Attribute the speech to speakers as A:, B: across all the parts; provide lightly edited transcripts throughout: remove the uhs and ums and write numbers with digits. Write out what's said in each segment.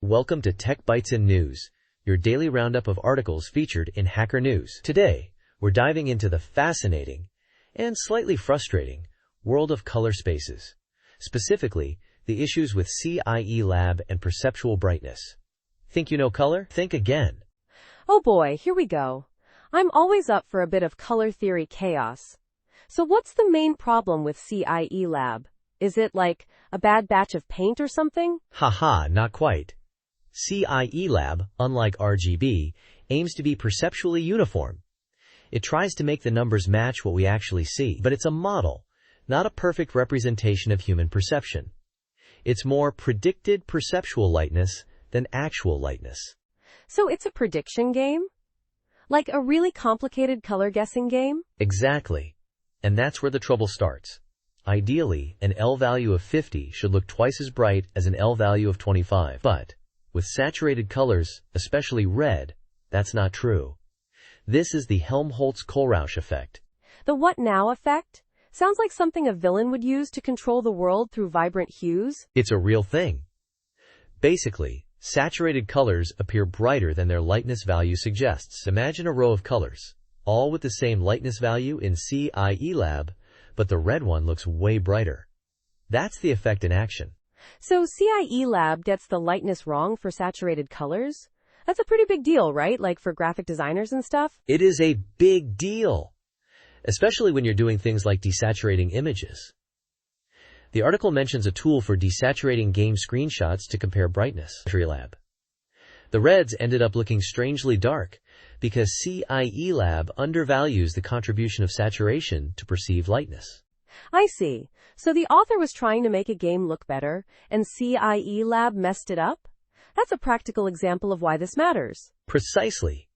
A: Welcome to Tech Bytes and News, your daily roundup of articles featured in Hacker News. Today, we're diving into the fascinating and slightly frustrating world of color spaces, specifically the issues with CIE Lab and perceptual brightness. Think you know color? Think again.
B: Oh boy, here we go. I'm always up for a bit of color theory chaos. So what's the main problem with CIE Lab? Is it like a bad batch of paint or something?
A: Haha, not quite. CIE Lab, unlike RGB, aims to be perceptually uniform. It tries to make the numbers match what we actually see, but it's a model, not a perfect representation of human perception. It's more predicted perceptual lightness than actual lightness.
B: So it's a prediction game? Like a really complicated color guessing game?
A: Exactly. And that's where the trouble starts. Ideally, an L value of 50 should look twice as bright as an L value of 25. But with saturated colors, especially red, that's not true. This is the Helmholtz-Kohlrausch effect.
B: The what now effect? Sounds like something a villain would use to control the world through vibrant hues.
A: It's a real thing. Basically, saturated colors appear brighter than their lightness value suggests. Imagine a row of colors, all with the same lightness value in CIE Lab, but the red one looks way brighter. That's the effect in action.
B: So CIE Lab gets the lightness wrong for saturated colors? That's a pretty big deal, right? Like for graphic designers and stuff?
A: It is a big deal, especially when you're doing things like desaturating images. The article mentions a tool for desaturating game screenshots to compare brightness. Lab. The reds ended up looking strangely dark because CIE Lab undervalues the contribution of saturation to perceived lightness.
B: I see. So the author was trying to make a game look better, and CIE Lab messed it up? That's a practical example of why this matters.
A: Precisely.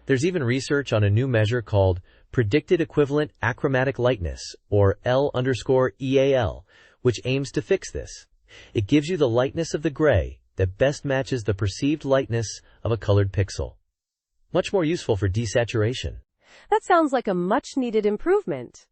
A: There's even research on a new measure called Predicted Equivalent Achromatic Lightness, or L_EAL, which aims to fix this. It gives you the lightness of the gray that best matches the perceived lightness of a colored pixel. Much more useful for desaturation.
B: That sounds like a much-needed improvement.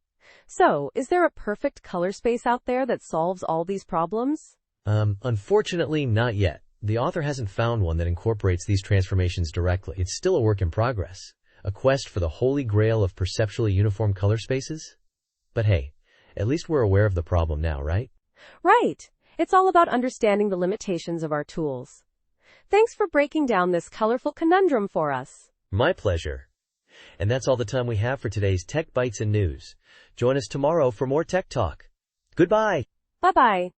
B: So, is there a perfect color space out there that solves all these problems?
A: Unfortunately, not yet. The author hasn't found one that incorporates these transformations directly. It's still a work in progress, a quest for the holy grail of perceptually uniform color spaces. But hey, at least we're aware of the problem now, right?
B: Right. It's all about understanding the limitations of our tools. Thanks for breaking down this colorful conundrum for us.
A: My pleasure. And that's all the time we have for today's Tech Bytes and News. Join us tomorrow for more tech talk. Goodbye.
B: Bye-bye.